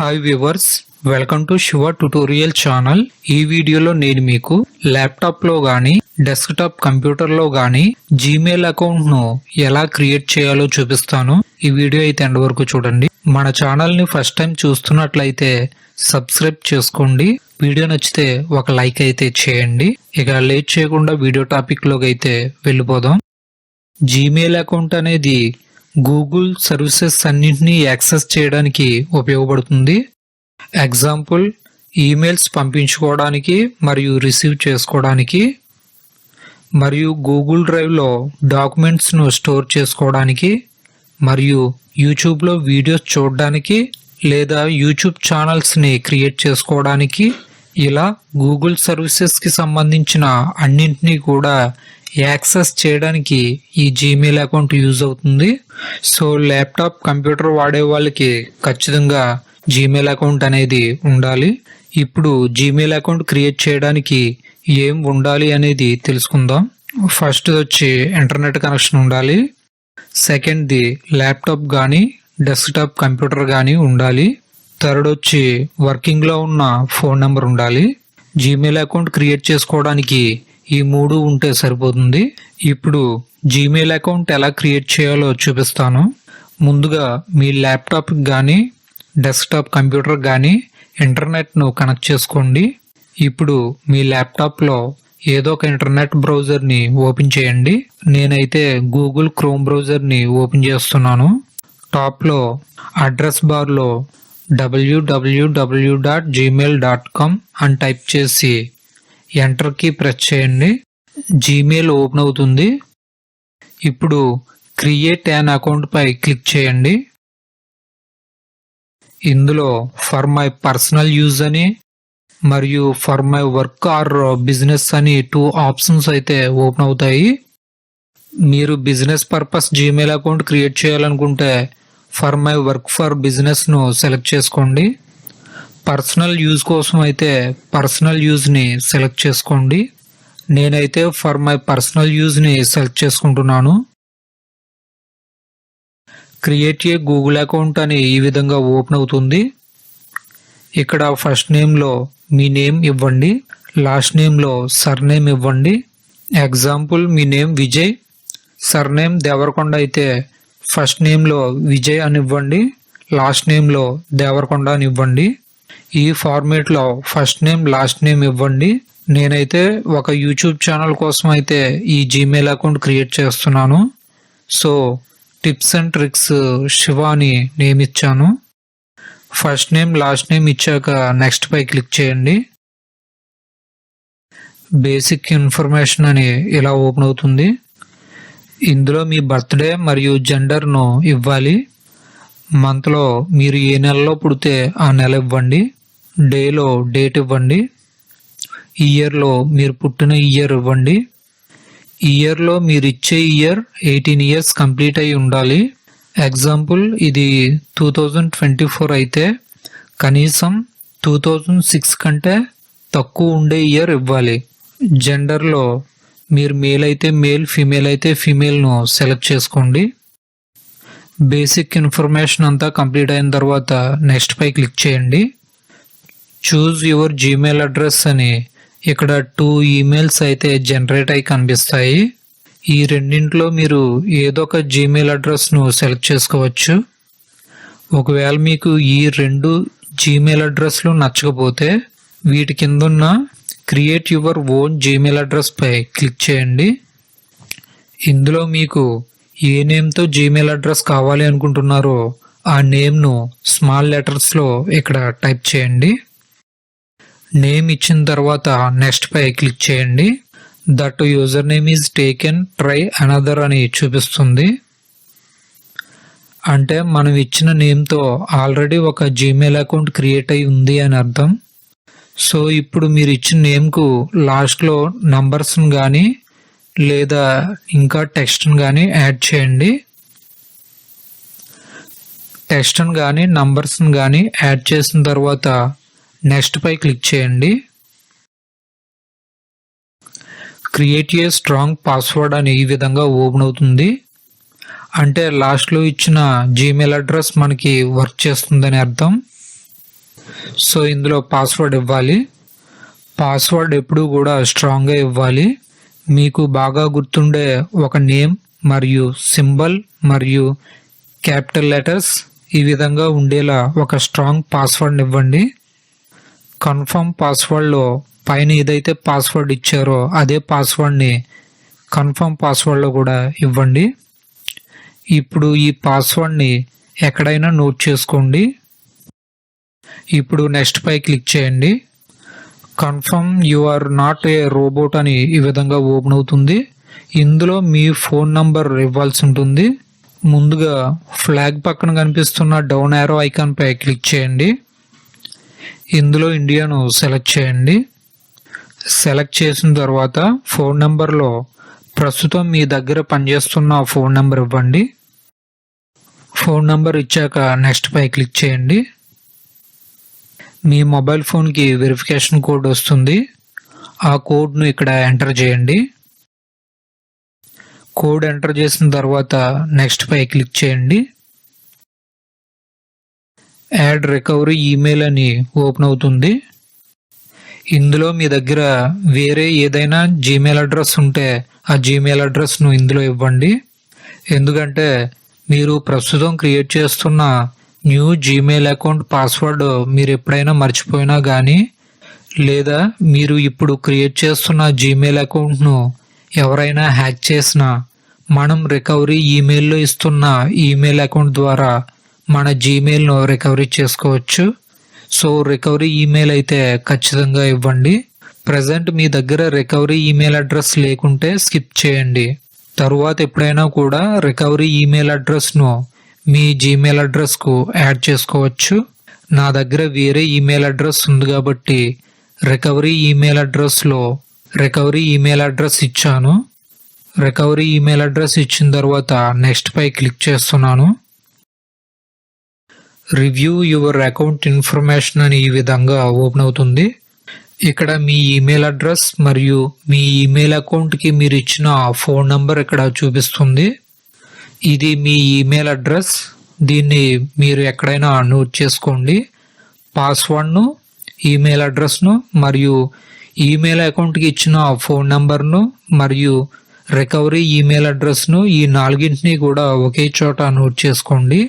Hi viewers, welcome to Shiva tutorial channel. ఈ వీడియోలో నేను మీకు ల్యాప్టాప్లో కానీ డెస్క్టాప్ కంప్యూటర్లో కానీ జీమెయిల్ అకౌంట్ను ఎలా క్రియేట్ చేయాలో చూపిస్తాను. ఈ వీడియో అయితే ఎండ్ వరకు చూడండి. మన ఛానల్ని ఫస్ట్ టైం చూస్తున్నట్లయితే సబ్స్క్రైబ్ చేసుకోండి. వీడియో నచ్చితే ఒక లైక్ అయితే చేయండి. ఇక లేట్ చేయకుండా వీడియో టాపిక్లోకి అయితే వెళ్ళిపోదాం. జీమెయిల్ అకౌంట్ అనేది గూగుల్ సర్వీసెస్ అన్నింటినీ యాక్సెస్ చేయడానికి ఉపయోగపడుతుంది. ఎగ్జాంపుల్, ఈమెయిల్స్ పంపించుకోవడానికి మరియు రిసీవ్ చేసుకోవడానికి, మరియు గూగుల్ డ్రైవ్లో డాక్యుమెంట్స్ను స్టోర్ చేసుకోవడానికి, మరియు యూట్యూబ్లో వీడియోస్ చూడడానికి లేదా యూట్యూబ్ ఛానల్స్ని క్రియేట్ చేసుకోవడానికి, ఇలా గూగుల్ సర్వీసెస్కి సంబంధించిన అన్నింటినీ కూడా యాక్సెస్ చేయడానికి ఈ జీమెయిల్ అకౌంట్ యూజ్ అవుతుంది. సో ల్యాప్టాప్ కంప్యూటర్ వాడే వాళ్ళకి ఖచ్చితంగా జీమెయిల్ అకౌంట్ అనేది ఉండాలి. ఇప్పుడు జీమెయిల్ అకౌంట్ క్రియేట్ చేయడానికి ఏం ఉండాలి అనేది తెలుసుకుందాం. ఫస్ట్ వచ్చి ఇంటర్నెట్ కనెక్షన్ ఉండాలి. సెకండ్ది ల్యాప్టాప్ కానీ డెస్క్టాప్ కంప్యూటర్ కానీ ఉండాలి. థర్డ్ వచ్చి వర్కింగ్లో ఉన్న ఫోన్ నెంబర్ ఉండాలి. జీమెయిల్ అకౌంట్ క్రియేట్ చేసుకోవడానికి ఈ మూడు ఉంటే సరిపోతుంది. ఇప్పుడు జీమెయిల్ అకౌంట్ ఎలా క్రియేట్ చేయాలో చూపిస్తాను. ముందుగా మీ ల్యాప్టాప్కి కానీ డెస్క్టాప్ కంప్యూటర్ కానీ ఇంటర్నెట్ను కనెక్ట్ చేసుకోండి. ఇప్పుడు మీ ల్యాప్టాప్లో ఏదో ఒక ఇంటర్నెట్ బ్రౌజర్ని ఓపెన్ చేయండి. నేనైతే గూగుల్ క్రోమ్ బ్రౌజర్ని ఓపెన్ చేస్తున్నాను. టాప్లో అడ్రస్ బార్లో www.gmail.com అని టైప్ చేసి ఎంటర్కి ప్రెస్ చేయండి. జీమెయిల్ ఓపెన్ అవుతుంది. ఇప్పుడు క్రియేట్ యాన్ అకౌంట్ పై క్లిక్ చేయండి. ఇందులో ఫర్ మై పర్సనల్ యూజ్ అని మరియు for my work or business అని 2 ఆప్షన్స్ అయితే ఓపెన్ అవుతాయి. మీరు business purpose Gmail account create చేయాలనుకుంటే ఫర్ మై వర్క్ ఫర్ బిజినెస్ను సెలెక్ట్ చేసుకోండి. పర్సనల్ యూజ్ కోసం అయితే పర్సనల్ యూజ్ని సెలెక్ట్ చేసుకోండి. నేనైతే ఫర్ మై పర్సనల్ యూజ్ని సెలెక్ట్ చేసుకుంటున్నాను. క్రియేట్ ఏ గూగుల్ అకౌంట్ అని ఈ విధంగా ఓపెన్ అవుతుంది. ఇక్కడ ఫస్ట్ నేమ్లో మీ నేమ్ ఇవ్వండి, లాస్ట్ నేమ్లో సర్ నేమ్ ఇవ్వండి. ఎగ్జాంపుల్, మీ name Vijay, surname Deverakonda అయితే ఫస్ట్ నేమ్లో విజయ్ అని ఇవ్వండి, లాస్ట్ నేమ్లో దేవరకొండ అని ఇవ్వండి. ఈ ఫార్మేట్లో ఫస్ట్ నేమ్ లాస్ట్ నేమ్ ఇవ్వండి. నేనైతే ఒక యూట్యూబ్ ఛానల్ కోసం అయితే ఈ జీమెయిల్ అకౌంట్ క్రియేట్ చేస్తున్నాను. So tips and tricks Shiva అని నేమ్ ఇచ్చాను. ఫస్ట్ నేమ్ లాస్ట్ నేమ్ ఇచ్చాక నెక్స్ట్ పై క్లిక్ చేయండి. బేసిక్ ఇన్ఫర్మేషన్ అని ఇలా ఓపెన్ అవుతుంది. ఇందులో మీ బర్త్డే మరియు జెండర్ను ఇవ్వాలి. మంత్లో మీరు ఏ నెలలో పుడితే ఆ నెల ఇవ్వండి. డేలో డేట్ ఇవ్వండి. ఇయర్లో మీరు పుట్టిన ఇయర్ ఇవ్వండి. ఇయర్లో మీరు ఇచ్చే ఇయర్ 18 ఇయర్స్ కంప్లీట్ అయి ఉండాలి. ఎగ్జాంపుల్, ఇది 2024 అయితే కనీసం 2006 కంటే తక్కువ ఉండే ఇయర్ ఇవ్వాలి. జెండర్లో మీరు మేల్ అయితే మేల్, ఫీమేల్ అయితే ఫీమేల్ను సెలెక్ట్ చేసుకోండి. బేసిక్ ఇన్ఫర్మేషన్ అంతా కంప్లీట్ అయిన తర్వాత నెక్స్ట్ పై క్లిక్ చేయండి. చూజ్ యువర్ జీమెయిల్ అడ్రస్ అని ఇక్కడ 2 ఈమెయిల్స్ అయితే జనరేట్ అయి కనిపిస్తాయి. ఈ రెండింటిలో మీరు ఏదో ఒక జీమెయిల్ అడ్రస్ను సెలెక్ట్ చేసుకోవచ్చు. ఒకవేళ మీకు ఈ 2 జీమెయిల్ అడ్రస్లు నచ్చకపోతే వీటి కింద ఉన్న create your own Gmail address పై క్లిక్ చేయండి. ఇందులో మీకు ఏ నేమ్తో జీమెయిల్ అడ్రస్ కావాలి అనుకుంటున్నారో ఆ నేమ్ను స్మాల్ లెటర్స్లో ఇక్కడ టైప్ చేయండి. నేమ్ ఇచ్చిన తర్వాత నెక్స్ట్ పై క్లిక్ చేయండి. That user name is taken, try another అని చూపిస్తుంది. అంటే మనం ఇచ్చిన నేమ్తో ఆల్రెడీ ఒక జీమెయిల్ అకౌంట్ క్రియేట్ అయి ఉంది అని అర్థం. సో ఇప్పుడు మీరు ఇచ్చిన నేమ్కు లాస్ట్లో నంబర్స్ని కానీ లేదా ఇంకా టెక్స్ట్ని కానీ యాడ్ చేయండి. టెక్స్ట్ని కానీ నంబర్స్ని కానీ యాడ్ చేసిన తర్వాత నెక్స్ట్ పై క్లిక్ చేయండి. క్రియేట్ ఏ స్ట్రాంగ్ పాస్వర్డ్ అని ఈ విధంగా ఓపెన్ అవుతుంది. అంటే లాస్ట్లో ఇచ్చిన జీమెయిల్ అడ్రస్ మనకి వర్క్ చేస్తుందని అర్థం. సో ఇందులో పాస్వర్డ్ ఇవ్వాలి. పాస్వర్డ్ ఎప్పుడూ కూడా స్ట్రాంగ్గా ఇవ్వాలి. మీకు బాగా గుర్తుండే ఒక నేమ్ మరియు సింబల్ మరియు క్యాపిటల్ లెటర్స్ ఈ విధంగా ఉండేలా ఒక స్ట్రాంగ్ పాస్వర్డ్ ఇవ్వండి. కన్ఫర్మ్ పాస్వర్డ్లో పైన ఏదైతే పాస్వర్డ్ ఇచ్చారో అదే పాస్వర్డ్ని కన్ఫర్మ్ పాస్వర్డ్లో కూడా ఇవ్వండి. ఇప్పుడు ఈ పాస్వర్డ్ని ఎక్కడైనా నోట్ చేసుకోండి. ఇప్పుడు నెక్స్ట్ పై క్లిక్ చేయండి. Confirm you are not a robot అని ఈ విధంగా ఓపెన్ అవుతుంది. ఇందులో మీ ఫోన్ నంబర్ ఇవ్వాల్సి ఉంటుంది. ముందుగా ఫ్లాగ్ పక్కన కనిపిస్తున్న డౌన్ యారో ఐకాన్ పై క్లిక్ చేయండి. ఇందులో ఇండియాను సెలెక్ట్ చేయండి. సెలెక్ట్ చేసిన తర్వాత ఫోన్ నెంబర్లో ప్రస్తుతం మీ దగ్గర పనిచేస్తున్న ఫోన్ నెంబర్ ఇవ్వండి. ఫోన్ నెంబర్ ఇచ్చాక నెక్స్ట్ పై క్లిక్ చేయండి. మీ మొబైల్ ఫోన్కి వెరిఫికేషన్ కోడ్ వస్తుంది. ఆ కోడ్ను ఇక్కడ ఎంటర్ చేయండి. కోడ్ ఎంటర్ చేసిన తర్వాత నెక్స్ట్ పై క్లిక్ చేయండి. యాడ్ రికవరీ ఈమెయిల్ అని ఓపెన్ అవుతుంది. ఇందులో మీ దగ్గర వేరే ఏదైనా జీమెయిల్ అడ్రస్ ఉంటే ఆ జీమెయిల్ అడ్రస్ను ఇందులో ఇవ్వండి. ఎందుకంటే మీరు ప్రస్తుతం క్రియేట్ చేస్తున్న న్యూ జీమెయిల్ అకౌంట్ పాస్వర్డ్ మీరు ఎప్పుడైనా మర్చిపోయినా కానీ లేదా మీరు ఇప్పుడు క్రియేట్ చేస్తున్న జీమెయిల్ అకౌంట్ను ఎవరైనా హ్యాక్ చేసినా మనం రికవరీ ఈమెయిల్లో ఇస్తున్న ఈమెయిల్ అకౌంట్ ద్వారా మన జీమెయిల్ను రికవరీ చేసుకోవచ్చు. సో రికవరీ ఈమెయిల్ అయితే ఖచ్చితంగా ఇవ్వండి. ప్రజెంట్ మీ దగ్గర రికవరీ ఈమెయిల్ అడ్రస్ లేకుంటే స్కిప్ చేయండి. తరువాత ఎప్పుడైనా కూడా రికవరీ ఈమెయిల్ అడ్రస్ను మీ జీమెయిల్ అడ్రస్కు యాడ్ చేసుకోవచ్చు. నా దగ్గర వేరే ఈమెయిల్ అడ్రస్ ఉంది కాబట్టి రికవరీ ఈమెయిల్ అడ్రస్లో రికవరీ ఈమెయిల్ అడ్రస్ ఇచ్చాను. రికవరీ ఈమెయిల్ అడ్రస్ ఇచ్చిన తర్వాత నెక్స్ట్ పై క్లిక్ చేస్తున్నాను. రివ్యూ యువర్ అకౌంట్ ఇన్ఫర్మేషన్ అని ఈ విధంగా ఓపెన్ అవుతుంది. ఇక్కడ మీ ఈమెయిల్ అడ్రస్ మరియు మీ ఈమెయిల్ అకౌంట్కి మీరు ఇచ్చిన ఫోన్ నంబర్ ఇక్కడ చూపిస్తుంది. ఇది మీ ఈమెయిల్ అడ్రస్. దీన్ని మీరు ఎక్కడైనా నోట్ చేసుకోండి. పాస్వర్డ్ను, ఈమెయిల్ అడ్రస్ను మరియు ఈమెయిల్ అకౌంట్కి ఇచ్చిన ఫోన్ నంబర్ను మరియు రికవరీ ఈమెయిల్ అడ్రస్ను ఈ నాలుగింటిని కూడా ఒకే చోట నోట్ చేసుకోండి.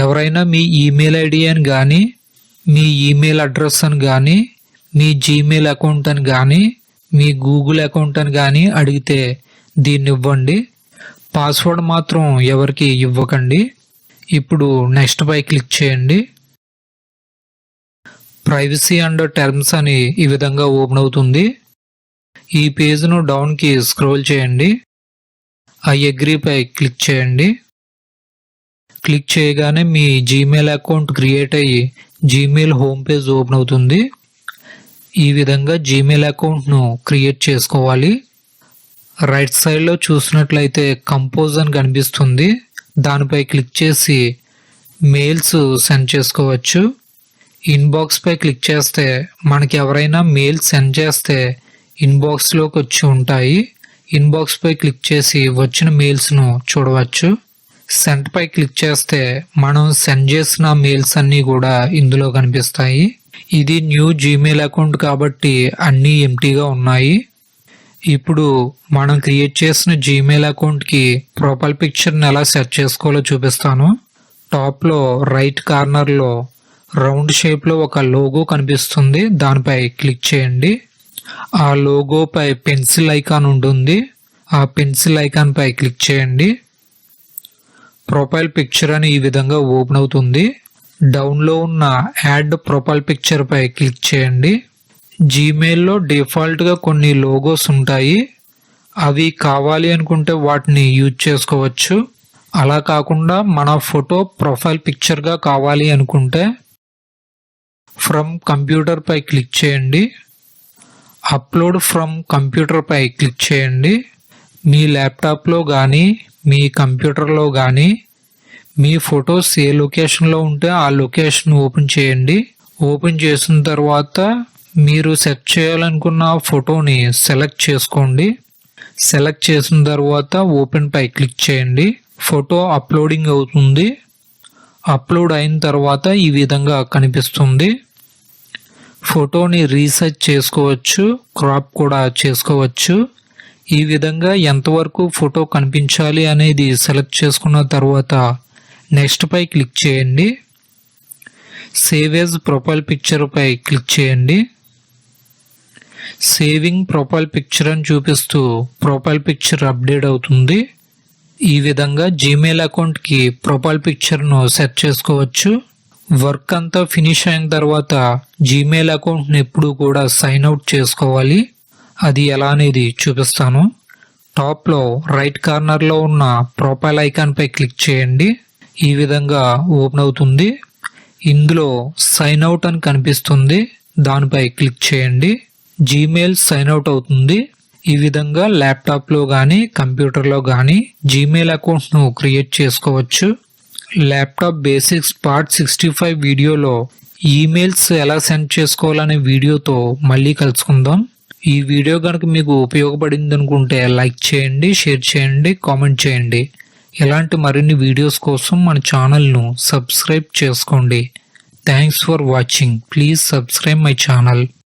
ఎవరైనా మీ ఈమెయిల్ ఐడి అని కానీ మీ ఈమెయిల్ అడ్రస్ అని కానీ మీ జీమెయిల్ అకౌంట్ అని కానీ మీ గూగుల్ అకౌంట్ అని కానీ అడిగితే దీన్ని ఇవ్వండి. పాస్వర్డ్ మాత్రం ఎవరికి ఇవ్వకండి. ఇప్పుడు నెక్స్ట్ పై క్లిక్ చేయండి. ప్రైవసీ అండ్ టర్మ్స్ అని ఈ విధంగా ఓపెన్ అవుతుంది. ఈ పేజ్ను డౌన్కి స్క్రోల్ చేయండి. ఐ అగ్రీ పై క్లిక్ చేయండి. క్లిక్ చేయగానే మీ జీమెయిల్ అకౌంట్ క్రియేట్ అయ్యి జీమెయిల్ హోమ్ పేజ్ ఓపెన్ అవుతుంది. ఈ విధంగా జీమెయిల్ అకౌంట్ను క్రియేట్ చేసుకోవాలి. రైట్ సైడ్లో చూసినట్లయితే కంపోజ్ అని కనిపిస్తుంది. దానిపై క్లిక్ చేసి మెయిల్స్ సెండ్ చేసుకోవచ్చు. ఇన్బాక్స్ పై క్లిక్ చేస్తే మనకి ఎవరైనా మెయిల్ సెండ్ చేస్తే ఇన్బాక్స్లోకి వచ్చి ఉంటాయి. ఇన్బాక్స్ పై క్లిక్ చేసి వచ్చిన మెయిల్స్ను చూడవచ్చు. సెండ్ పై క్లిక్ చేస్తే మనం సెండ్ చేసిన మెయిల్స్ అన్నీ కూడా ఇందులో కనిపిస్తాయి. ఇది న్యూ జీమెయిల్ అకౌంట్ కాబట్టి అన్నీ ఎంటీగా ఉన్నాయి. ఇప్పుడు మనం క్రియేట్ చేసిన జీమెయిల్ అకౌంట్కి ప్రొఫైల్ పిక్చర్ని ఎలా సెట్ చేసుకోవాలో చూపిస్తాను. టాప్లో రైట్ కార్నర్లో రౌండ్ షేప్లో ఒక లోగో కనిపిస్తుంది. దానిపై క్లిక్ చేయండి. ఆ లోగోపై పెన్సిల్ ఐకాన్ ఉంటుంది. ఆ పెన్సిల్ ఐకాన్ పై క్లిక్ చేయండి. ప్రొఫైల్ పిక్చర్ అని ఈ విధంగా ఓపెన్ అవుతుంది. డౌన్లో ఉన్న యాడ్ ప్రొఫైల్ పిక్చర్ పై క్లిక్ చేయండి. జీమెయిల్లో డిఫాల్ట్గా కొన్ని లోగోస్ ఉంటాయి. అవి కావాలి అనుకుంటే వాటిని యూజ్ చేసుకోవచ్చు. అలా కాకుండా మన ఫోటో ప్రొఫైల్ పిక్చర్గా కావాలి అనుకుంటే ఫ్రమ్ కంప్యూటర్ పై క్లిక్ చేయండి. అప్లోడ్ ఫ్రమ్ కంప్యూటర్ పై క్లిక్ చేయండి. మీ ల్యాప్టాప్లో కానీ మీ కంప్యూటర్లో కానీ మీ ఫొటోస్ ఏ లొకేషన్లో ఉంటే ఆ లొకేషన్ ఓపెన్ చేయండి. ఓపెన్ చేసిన తర్వాత మీరు సెట్ చేయాలనుకున్న ఫోటోని సెలెక్ట్ చేసుకోండి. సెలెక్ట్ చేసిన తర్వాత ఓపెన్ పై క్లిక్ చేయండి. ఫోటో అప్లోడింగ్ అవుతుంది. అప్లోడ్ అయిన తర్వాత ఈ విధంగా కనిపిస్తుంది. ఫోటోని రీసైజ్ చేసుకోవచ్చు, క్రాప్ కూడా చేసుకోవచ్చు. ఈ విధంగా ఎంతవరకు ఫోటో కనిపించాలి అనేది సెలెక్ట్ చేసుకున్న తర్వాత నెక్స్ట్ పై క్లిక్ చేయండి. సేవ్ యాజ్ ప్రొఫైల్ పిక్చర్ పై క్లిక్ చేయండి. సేవింగ్ ప్రొఫైల్ పిక్చర్ అని చూపిస్తూ ప్రొఫైల్ పిక్చర్ అప్డేట్ అవుతుంది. ఈ విధంగా జీమెయిల్ అకౌంట్కి ప్రొఫైల్ పిక్చర్ను సెట్ చేసుకోవచ్చు. వర్క్ అంతా ఫినిష్ అయిన తర్వాత జీమెయిల్ అకౌంట్ని ఎప్పుడు కూడా సైన్ అవుట్ చేసుకోవాలి. అది ఎలా అనేది చూపిస్తాను. టాప్లో రైట్ కార్నర్లో ఉన్న ప్రొఫైల్ ఐకాన్ పై క్లిక్ చేయండి. ఈ విధంగా ఓపెన్ అవుతుంది. ఇందులో సైన్ అవుట్ అని కనిపిస్తుంది, దానిపై క్లిక్ చేయండి. జీమెయిల్ సైన్ అవుట్ అవుతుంది. ఈ విధంగా ల్యాప్టాప్లో కానీ కంప్యూటర్లో కానీ జీమెయిల్ అకౌంట్ను క్రియేట్ చేసుకోవచ్చు. ల్యాప్టాప్ బేసిక్స్ పార్ట్ 65 వీడియోలో ఈమెయిల్స్ ఎలా సెండ్ చేసుకోవాలనే వీడియోతో మళ్ళీ కలుసుకుందాం. ఈ వీడియో కనుక మీకు ఉపయోగపడింది అనుకుంటే లైక్ చేయండి, షేర్ చేయండి, కామెంట్ చేయండి. ఇలాంటి మరిన్ని వీడియోస్ కోసం మన ఛానల్ను సబ్స్క్రైబ్ చేసుకోండి. Thanks for watching. Please subscribe my channel.